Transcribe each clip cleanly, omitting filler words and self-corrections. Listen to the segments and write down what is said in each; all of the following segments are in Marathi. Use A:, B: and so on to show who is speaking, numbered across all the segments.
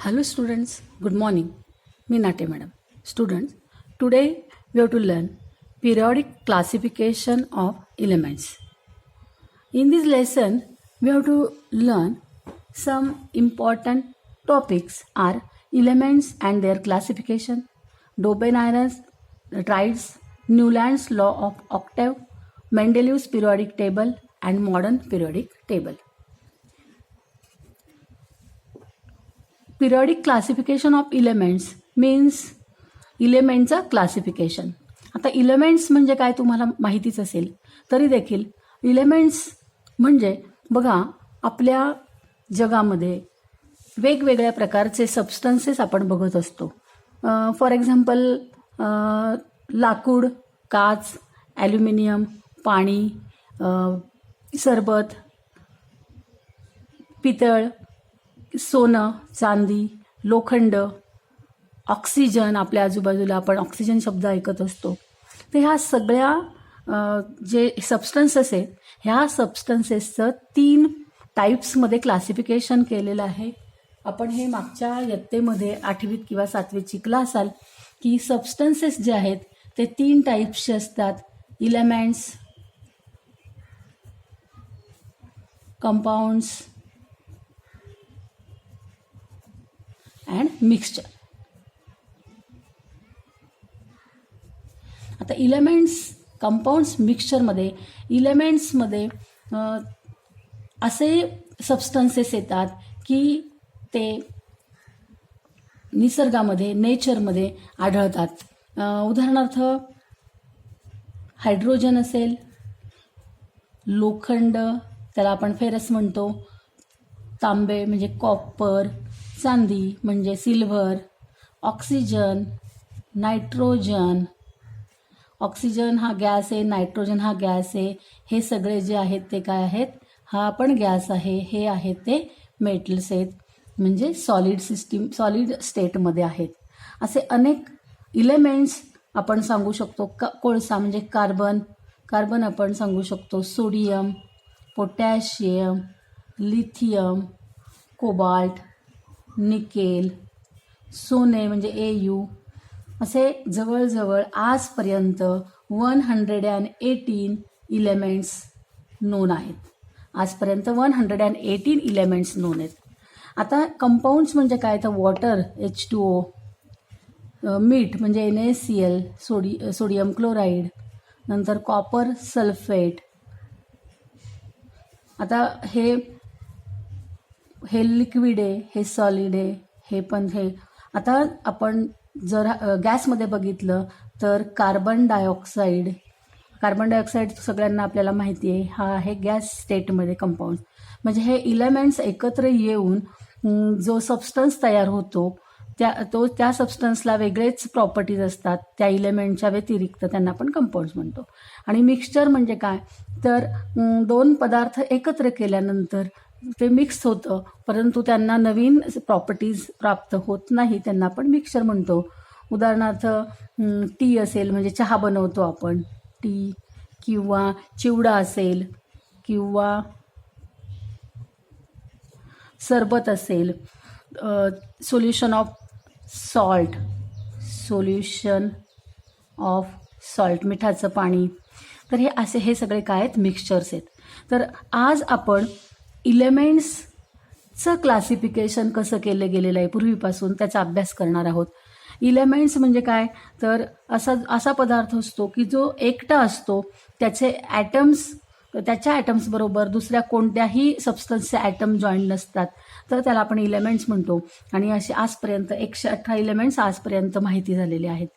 A: Hello students, good morning. Me Nate madam. Students, today we have to learn periodic classification of elements. In this lesson, we have to learn some important topics are elements and their classification, Dobbe-Nair's triads, Newland's law of octave, Mendeleev's periodic table and modern periodic table. Periodic classification of elements means इलेमेंटचं क्लासिफिकेशन. आता इलेमेंट्स म्हणजे काय तुम्हाला माहितीच असेल, तरी देखील इलेमेंट्स म्हणजे बघा आपल्या जगामध्ये वेगवेगळ्या प्रकारचे सबस्टन्सेस आपण बघत असतो. फॉर एक्झाम्पल लाकूड, काच, ॲल्युमिनियम, पाणी, सरबत, पितळ, सोनं, चांदी, लोखंड, ऑक्सिजन, आपल्या आजूबाजूला आपण ऑक्सिजन शब्द ऐकत असतो. तर ह्या सगळ्या जे सबस्टन्सेस आहेत ह्या सबस्टन्सेसचं 3 टाईप्समध्ये क्लासिफिकेशन केलेलं आहे. आपण हे मागच्या इयत्तेमध्ये 8वीत किंवा 7वीत शिकला असाल की सबस्टन्सेस जे आहेत ते 3 टाईप्सचे असतात. Elements, compounds and mixture. आता इलेमेंट्स, कंपाऊंड्स, मिक्सचरमध्ये इलेमेंट्समध्ये असे सबस्टन्सेस येतात की ते निसर्गामध्ये, नेचरमध्ये आढळतात. उदाहरणार्थ हायड्रोजन असेल, लोखंड त्याला आपण फेरस म्हणतो, तांबे म्हणजे कॉपर, चांदी म्हणजे सिल्व्हर, ऑक्सिजन, नायट्रोजन, ऑक्सिजन हा गॅस आहे, नायट्रोजन हा गॅस आहे. हे सगळे जे आहेत ते काय आहेत, हा पण गॅस आहे. हे आहेत ते मेटल्स आहेत, म्हणजे सॉलिड स्टेटमध्ये आहेत. असे अनेक इलेमेंट्स आपण सांगू शकतो. कोळसा म्हणजे कार्बन आपण सांगू शकतो. Sodium, potassium, lithium, cobalt, nickel, सोने म्हणजे Au. असे जवळजवळ आजपर्यंत 118 इलेमेंट्स नोन आहेत. आजपर्यंत 118 इलेमेंट्स नोन आहेत. आता कंपाऊंड्स म्हणजे काय, तर वॉटर H2O, मीठ म्हणजे NaCl, सोडियम क्लोराईड, नंतर कॉपर सल्फेट. आता हे लिक्विड आहे, हे सॉलिड आहे, हे पण हे. आता आपण जर गॅसमध्ये बघितलं तर कार्बन डायऑक्साईड सगळ्यांना आपल्याला माहिती आहे, हा आहे गॅस स्टेटमध्ये कंपाऊंड. म्हणजे हे इलेमेंट्स एकत्र येऊन जो सबस्टन्स तयार होतो त्या सबस्टन्सला वेगळेच प्रॉपर्टीज असतात. त्या इलेमेंटच्या व्यतिरिक्त त्यांना आपण कंपाऊंड्स म्हणतो. आणि मिक्सचर म्हणजे काय, तर 2 पदार्थ एकत्र केल्यानंतर ते मिक्स होतं, परंतु त्यांना नवीन प्रॉपर्टीज प्राप्त होत नाही, त्यांना आपण मिक्सचर म्हणतो. उदाहरणार्थ टी असेल म्हणजे चहा बनवतो आपण, टी, किंवा चिवडा असेल, किंवा सरबत असेल, सोल्युशन ऑफ सॉल्ट मिठाचं पाणी. तर हे सगळे काय आहेत, मिक्सचर्स आहेत. तर आज आपण इलेमेंट्सचं क्लासिफिकेशन कसं केलं गेलेलं आहे पूर्वीपासून त्याचा अभ्यास करणार आहोत. इलेमेंट्स म्हणजे काय, तर असा पदार्थ असतो की जो एकटा असतो, त्याच्या ॲटम्स बरोबर दुसऱ्या कोणत्याही सबस्टन्सचे ॲटम जॉईन नसतात, तर त्याला आपण इलेमेंट्स म्हणतो. आणि असे आजपर्यंत 118 इलेमेंट्स आजपर्यंत माहिती झालेले आहेत.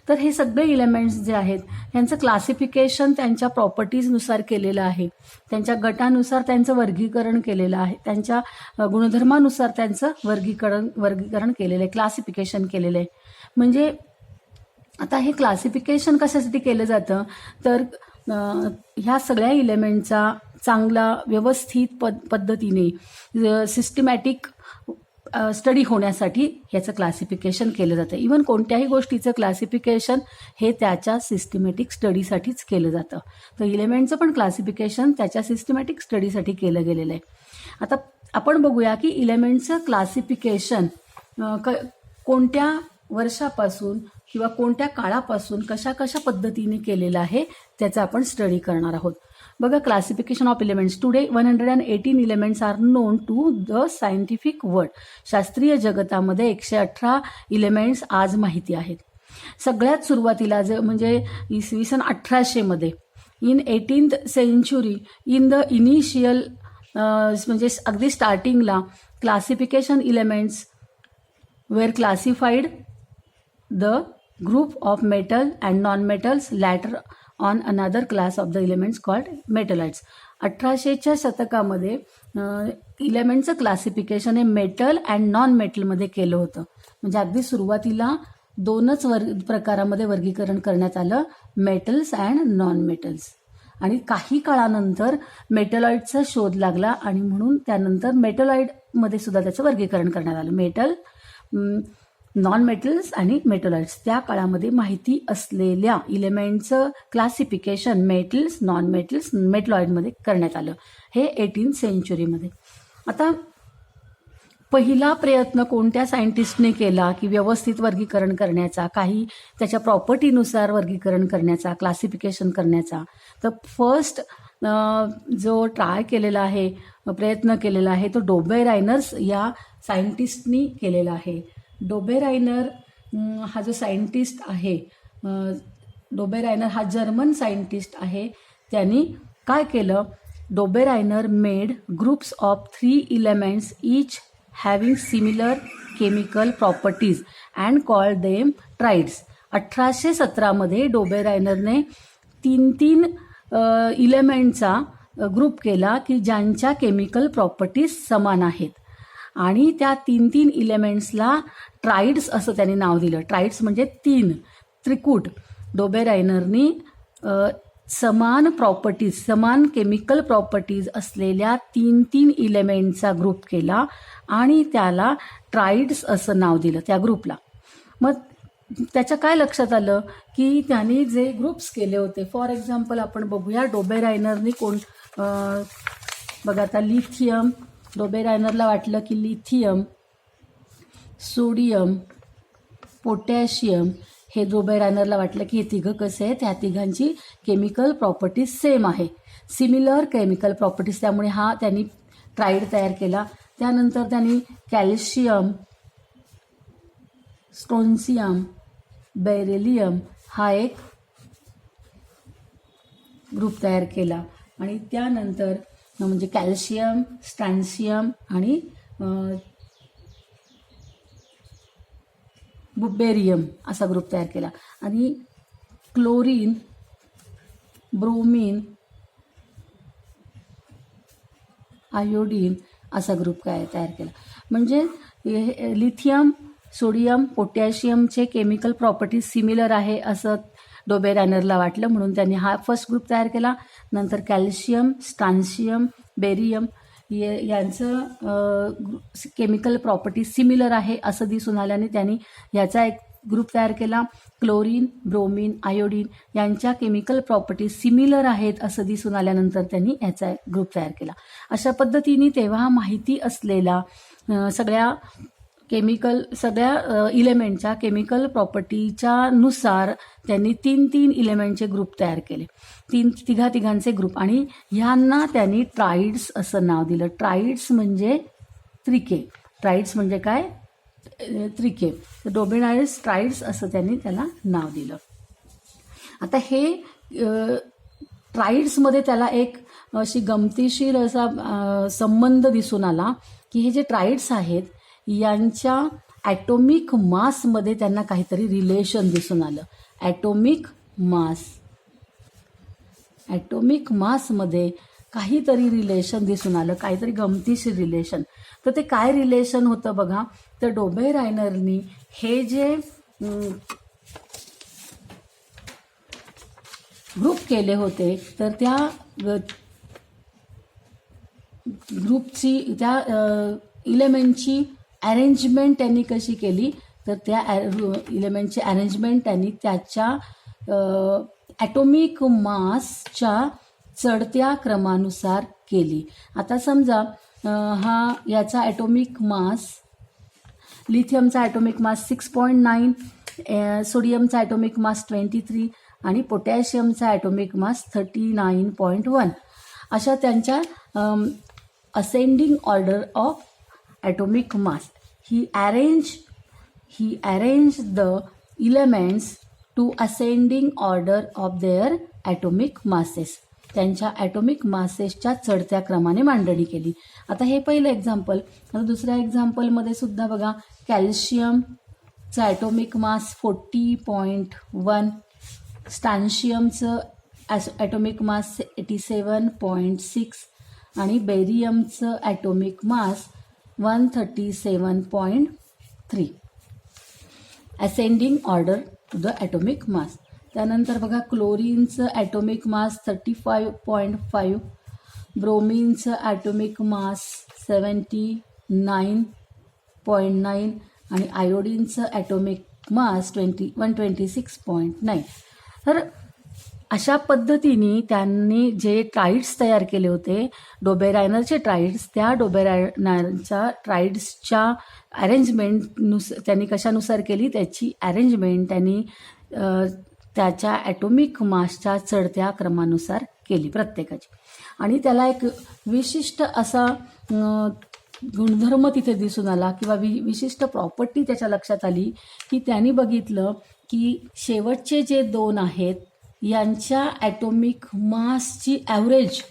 A: तर हे सगळे इलेमेंट्स जे आहेत यांचं क्लासिफिकेशन त्यांच्या प्रॉपर्टीजनुसार केलेलं आहे, त्यांच्या गटानुसार त्यांचं वर्गीकरण केलेलं आहे, त्यांच्या गुणधर्मानुसार त्यांचं वर्गीकरण केलेलं आहे, क्लासिफिकेशन केलेलं आहे. म्हणजे आता हे क्लासिफिकेशन कशासाठी केलं जातं, तर ह्या सगळ्या इलेमेंटचा चांगला व्यवस्थित पद्धतीने सिस्टमॅटिक स्टडी होण्यासाठी ह्याचं क्लासिफिकेशन केलं जातं. इवन कोणत्याही गोष्टीचं क्लासिफिकेशन हे त्याच्या सिस्टमॅटिक स्टडीसाठीच केलं जातं. तर इलेमेंटचं पण क्लासिफिकेशन त्याच्या सिस्टमॅटिक स्टडीसाठी केलं गेलेलं आहे. आता आपण बघूया की इलेमेंटचं क्लासिफिकेशन कोणत्या वर्षापासून किंवा कोणत्या काळापासून कशा कशा पद्धतीने केलेलं आहे त्याचा आपण स्टडी करणार आहोत. बघा, classification of elements. Today 118 elements are known to the scientific world. शास्त्रीय जगतामध्ये 118 एलिमेंट्स आज माहिती आहेत. सगळ्यात सुरुवातीला म्हणजे इसवी सन 1800 मध्ये in 18th century in the initial म्हणजे अगदी स्टार्टिंगला classification elements were classified the group of metal and non metals later on another class of the elements called metalloids. 1800च्या शतकामध्ये एलिमेंटचं क्लासिफिकेशन हे मेटल अँड नॉन मेटलमध्ये केलं होतं. म्हणजे अगदी सुरुवातीला दोनच प्रकारामध्ये वर्गीकरण करण्यात आलं, मेटल्स अँड नॉन मेटल्स. आणि काही काळानंतर मेटलॉइडचा शोध लागला आणि म्हणून त्यानंतर मेटलॉइडमध्ये सुद्धा त्याचं वर्गीकरण करण्यात आलं. मेटल, नॉन मेटल्स आणि मेटलॉइड्स. त्या काळामध्ये माहिती असलेल्या इलेमेंटचं क्लासिफिकेशन मेटल्स, नॉन मेटल्स, मेटलॉइडमध्ये करण्यात आलं, हे 18th सेंच्युरीमध्ये. आता पहिला प्रयत्न कोणत्या सायंटिस्टने केला की व्यवस्थित वर्गीकरण करण्याचा, काही त्याच्या प्रॉपर्टीनुसार वर्गीकरण करण्याचा, क्लासिफिकेशन करण्याचा. तर फर्स्ट जो ट्राय केलेला आहे, प्रयत्न केलेला आहे, तो डोबेरायनर्स या सायंटिस्टनी केलेला आहे. डोबेरायनर हा जो सायंटिस्ट आहे, डोबेरायनर हा जर्मन सायंटिस्ट आहे. त्यांनी काय केलं, Dobereiner made groups of 3 elements each having similar chemical properties and called them triads. 1817 मध्ये डोबेरायनरने 3 इलेमेंटचा ग्रुप केला की ज्यांच्या केमिकल प्रॉपर्टीज समान आहेत आणि त्या 3 इलेमेंट्सला ट्राइड्स असं त्यांनी नाव दिलं. ट्राइड्स म्हणजे 3 त्रिकूट. डोबेरायनरनी समान प्रॉपर्टीज, समान केमिकल प्रॉपर्टीज असलेल्या 3 इलेमेंटचा ग्रुप केला आणि त्याला ट्राइड्स असं नाव दिलं त्या ग्रुपला. मग त्याच्या काय लक्षात आलं की त्यांनी जे ग्रुप्स केले होते, फॉर एक्झाम्पल आपण बघूया डोबेरायनरनी बघा आता लिथियम, डोबेरायनरला वाटलं की लिथियम, सोडियम, पोटॅशियम, हे डोबेरायनरला वाटलं की हे तिघं कसे आहेत, ह्या तिघांची केमिकल प्रॉपर्टीज सेम आहे, सिमिलर केमिकल प्रॉपर्टीज, त्यामुळे हा त्यांनी ट्राइड तयार केला. त्यानंतर त्यांनी कॅल्शियम, स्ट्रोन्सियम, बेरिलियम हा एक ग्रुप तयार केला आणि त्यानंतर म्हणजे कॅल्शियम, स्ट्रॅन्सियम आणि बेरियम असा ग्रुप तयार केला. आणि क्लोरीन, ब्रोमीन, आयोडीन असा ग्रुप तयार केला. म्हणजे लिथियम, सोडियम, पोटॅशियमचे केमिकल प्रॉपर्टीज सिमिलर आहे असं डोबेरायनरला वाटलं, म्हणून त्यांनी हा फर्स्ट ग्रुप तयार केला. नंतर कॅल्शियम, स्ट्रॅन्सियम, बेरियम यांचं केमिकल प्रॉपर्टीज सिमिलर आहे असं दिसून आल्याने त्यांनी याचा एक ग्रुप तयार केला. क्लोरीन, ब्रोमीन, आयोडीन यांच्या केमिकल प्रॉपर्टीज सिमिलर आहेत असं दिसून आल्यानंतर त्यांनी याचा एक ग्रुप तयार केला. अशा पद्धतीने तेव्हा माहिती असलेला सगळ्या इलेमेंटच्या केमिकल प्रॉपर्टीच्या नुसार त्यांनी 3 इलेमेंटचे ग्रुप तयार केले, तिघांचे ग्रुप, आणि ह्यांना त्यांनी ट्राइड्स असं नाव दिलं. ट्राइड्स म्हणजे त्रिके. ट्राइड्स म्हणजे काय, त्रिके. डोबेरायनर्स ट्राइड्स असं त्यांनी त्याला नाव दिलं. आता हे ट्राइड्समध्ये त्याला एक अशी गमतीशीर असा संबंध दिसून आला की हे जे ट्राइड्स आहेत यांच्या ॲटोमिक मासमध्ये त्यांना काहीतरी रिलेशन दिसून आलं. ॲटोमिक मासमध्ये काहीतरी रिलेशन दिसून आलं, काहीतरी गमतीशीर रिलेशन. तर ते काय रिलेशन होतं बघा. तर डोबेरायनरनी हे जे ग्रुप केले होते तर त्या ग्रुपची, त्या इलेमेंटची अरेंजमेंट त्यांनी कशी केली, तर त्या इलेमेंटची अरेंजमेंट त्यांनी त्याच्या ॲटोमिक मासच्या चढत्या क्रमानुसार केली. आता समजा याचा ॲटोमिक मास लिथियमचा ॲटोमिक मास 6.9, सोडियमचा ॲटोमिक मास 23 आणि पोटॅशियमचा ॲटोमिक मास 39.1. अशा त्यांच्या ascending order of atomic mass. He arrange the elements to ascending order of their atomic masses. त्यांच्या ॲटोमिक मासेसच्या चढत्या क्रमाने मांडणी केली. आता हे पहिलं एक्झाम्पल. आता दुसऱ्या एक्झाम्पलमध्ये सुद्धा बघा, कॅल्शियमचं ॲटोमिक मास 40.1, स्टॅन्शियमचं ॲटोमिक मास 87.6 आणि बेरियमचं atomic mass 137.3. Ascending order to the atomic mass. त्यानंतर बघा, क्लोरीनचं ॲटोमिक मास 35.5, ब्रोमीनचं ॲटोमिक मास 79.9 आणि आयोडीनचं ॲटोमिक मास 126.9. तर अशा पद्धतीने त्यांनी जे ट्राईड्स तयार केले होते, डोबेरायनरचे ट्राईड्स, त्या डोबेरायनरच्या ट्राईड्सच्या अरेंजमेंटनुसार त्यांनी कशानुसार केली, त्याची अरेंजमेंट त्यांनी त्याच्या ॲटोमिक मासच्या चढत्या क्रमानुसार केली प्रत्येकाची. आणि त्याला एक विशिष्ट असा गुणधर्म तिथे दिसून आला किंवा विशिष्ट प्रॉपर्टी त्याच्या लक्षात आली की त्यांनी बघितलं की शेवटचे जे दोन आहेत यांच्या ॲटोमिक मासची ॲव्हरेज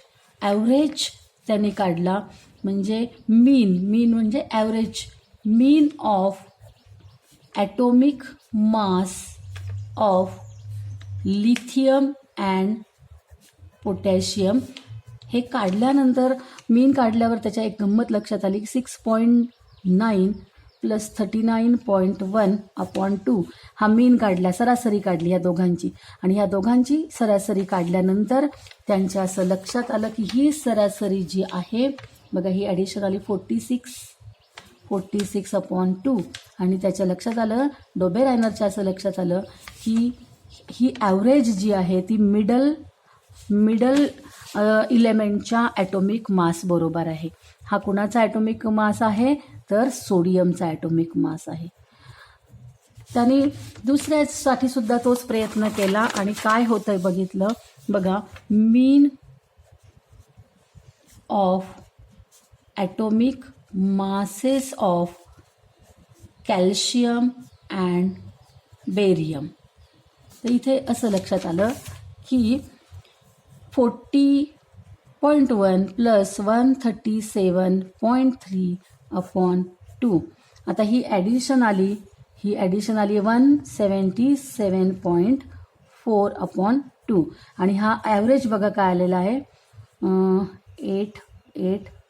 A: त्यांनी काढला. म्हणजे मीन म्हणजे average mean of atomic mass of lithium and potassium हे काढल्यानंतर मीन काढल्यावर त्याच्या एक गंमत लक्षात आली. 6.9 प्लस 39.1/2 हा मीन काढला, सरासरी काढली ह्या दोघांची. आणि ह्या दोघांची सरासरी काढल्यानंतर त्यांच्या असं लक्षात आलं की ही सरासरी जी आहे बघा, ही ॲडिशन आली 46/2. आणि त्याच्या लक्षात आलं, डोबेरायनरच्या असं लक्षात आलं की ही ॲव्हरेज जी आहे ती मिडल इलेमेंटच्या ॲटोमिक मास बरोबर आहे. हा कुणाचा ॲटोमिक मास आहे, तर सोडियमचा ॲटोमिक मास आहे. त्यांनी दुसऱ्यासाठी सुद्धा तोच प्रयत्न केला आणि काय होतंय बघितलं बघा. Mean of atomic masses of calcium and barium. तर इथे असं लक्षात आलं की 40.1 प्लस 137.3/2. आता ही ॲडिशन आली 177.4/2. आणि हा ॲव्हरेज बघा काय आलेला आहे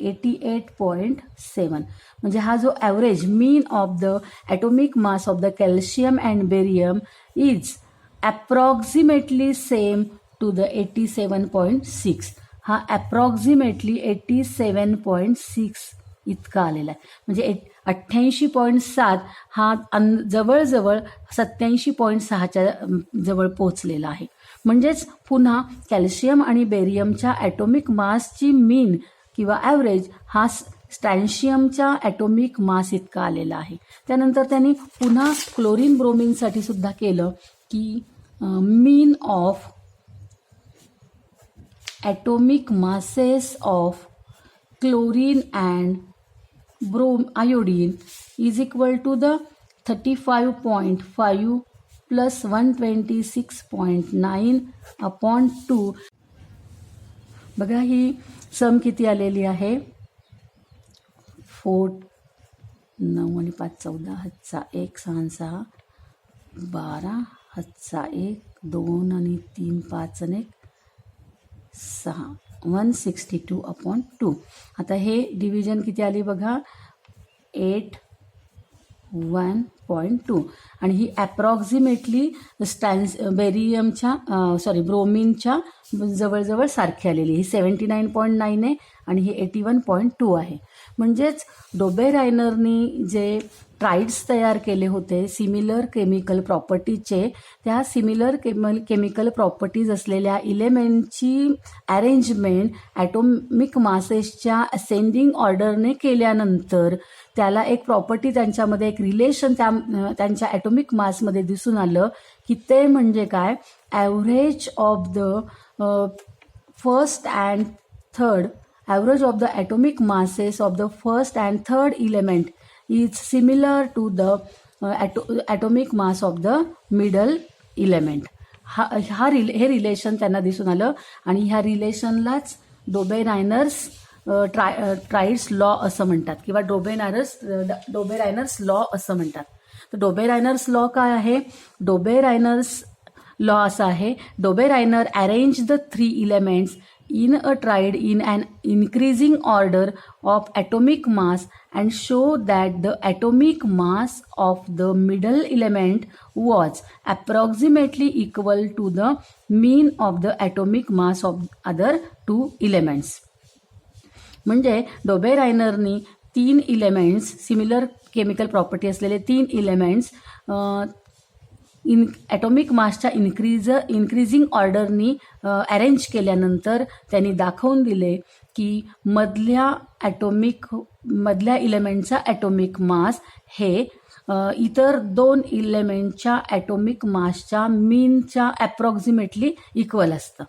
A: 88.7. म्हणजे हा जो average mean of the atomic mass of the calcium and barium is approximately same to the 87.6. हा ॲप्रॉक्सिमेटली 87.6 इतका आलेला आहे. म्हणजे 88.7 हा जवळजवळ 87.6च्या जवळ पोचलेला आहे. म्हणजेच पुन्हा कॅल्शियम आणि बेरियमच्या ॲटोमिक मासची मीन किंवा ॲव्हरेज हा स्टॅन्शियमच्या ॲटोमिक मास इतका आलेला आहे. त्यानंतर त्यांनी पुन्हा क्लोरीन ब्रोमीनसाठी सुद्धा केलं की mean of atomic masses of chlorine and iodine is equal to the 35.5 plus 126.9/2. बघा ही सम किती आलेली आहे 4 9 आणि 5 14 हातचा 1 6 6 12 हातचा 1 2 आणि 3 5 आणि 6 162/2. आता हे डिव्हिजन किती आली बघा 81.2. आणि ही ॲप्रॉक्सिमेटली ब्रोमीनच्या जवळजवळ सारखी आलेली. ही 79.9 आहे आणि ही 81.2 आहे. म्हणजेच डोबेरायनरनी जे ट्राईड्स तयार केले होते सिमिलर केमिकल प्रॉपर्टीचे, त्या सिमिलर केमिकल प्रॉपर्टीज असलेल्या इलेमेंटची अरेंजमेंट ॲटोमिक मासेसच्या असेंडिंग ऑर्डरने केल्यानंतर त्याला एक प्रॉपर्टी, त्यांच्यामध्ये एक रिलेशन त्यांच्या ॲटोमिक मासमध्ये दिसून आलं की ते म्हणजे काय, average of the first and third, average of the atomic masses of the first and third element is similar to the atomic mass of the middle element. हे रिलेशन त्यांना दिसून आलं आणि ह्या रिलेशनलाच डोबेरायनर्स ट्राईड्स लॉ असं म्हणतात किंवा डोबेरायनर्स लॉ असं म्हणतात. तर डोबेरायनर्स लॉ काय आहे, डोबेरायनर्स लॉ असा आहे, Dobereiner arrange the 3 elements in a triad in an increasing order of atomic mass and show that the atomic mass of the middle element was approximately equal to the mean of the atomic mass of other 2 elements. म्हणजे डोबेरायनरनी 3 इलेमेंट्स, सिमिलर केमिकल प्रॉपर्टी असलेले 3 इलेमेंट्स ॲटॉमिक मासच्या इन्क्रीजिंग ऑर्डरनी अरेंज केल्यानंतर त्यांनी दाखवून दिले की मधल्या इलेमेंटचा ॲटॉमिक मास हे इतर 2 इलेमेंटच्या ॲटॉमिक मासच्या मीनच्या ॲप्रॉक्सिमेटली इक्वल असतं.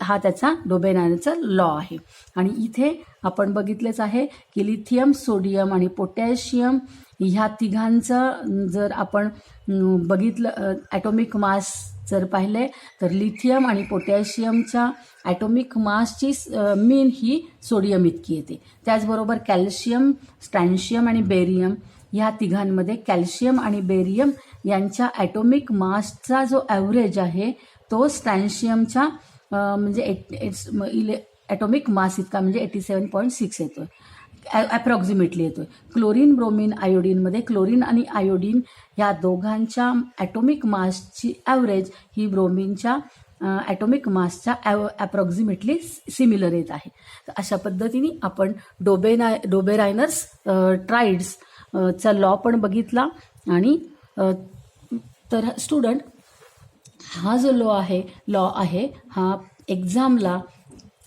A: हा त्याचा डोबेरायनरचा लॉ आहे. आणि इथे आपण बघितलेच आहे की लिथियम, सोडियम आणि पोटॅशियम ह्या तिघांचं जर आपण बघितलं, ॲटॉमिक मास जर पाहिले तर लिथियम आणि पोटॅशियमच्या ॲटॉमिक मासची मीन ही सोडियम इतकी येते. त्याचबरोबर कॅल्शियम, स्ट्रॅन्शियम आणि बेरियम ह्या तिघांमध्ये कॅल्शियम आणि बेरियम यांच्या ॲटॉमिक मासचा जो ॲव्हरेज आहे तो स्ट्रॅन्शियमच्या म्हणजे ॲटॉमिक मास इतका म्हणजे 87.6 येतो, ॲप्रॉक्सिमेटली येतो. क्लोरीन, ब्रोमीन, आयोडीनमध्ये क्लोरीन आणि आयोडीन ह्या दोघांच्या ॲटॉमिक मासची ॲव्हरेज ही ब्रोमीनच्या ॲटॉमिक मासच्या ॲप्रॉक्सिमेटली सिमिलर येत आहे. तर अशा पद्धतीने आपण डोबेरायनर्स ट्राईड्स चा लॉ पण बघितला. आणि तर स्टुडंट, हा जो लॉ आहे हा एक्झामला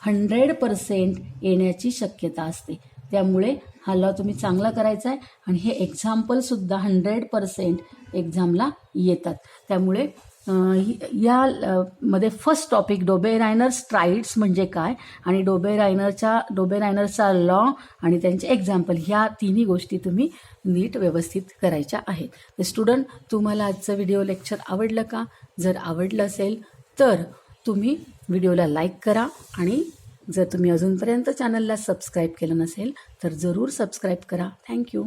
A: 100% येण्याची शक्यता असते. त्यामुळे हा लॉ तुम्ही चांगला करायचा आहे आणि हे एक्झाम्पलसुद्धा 100% एक्झामला येतात. त्यामुळे या मध्ये फर्स्ट टॉपिक डोबेरायनर्स ट्राईड्स म्हणजे काय आणि डोबेरायनरचा लॉ आणि त्यांचे एक्झाम्पल, ह्या 3 गोष्टी तुम्ही नीट व्यवस्थित करायच्या आहेत. तर स्टुडंट, तुम्हाला आजचं व्हिडिओ लेक्चर आवडलं का? जर आवडलं असेल तर तुम्ही व्हिडिओला लाईक करा आणि जर तुम्ही अजूनपर्यंत चॅनलला सबस्क्राईब केलं नसेल तर जरूर सबस्क्राईब करा. थँक्यू.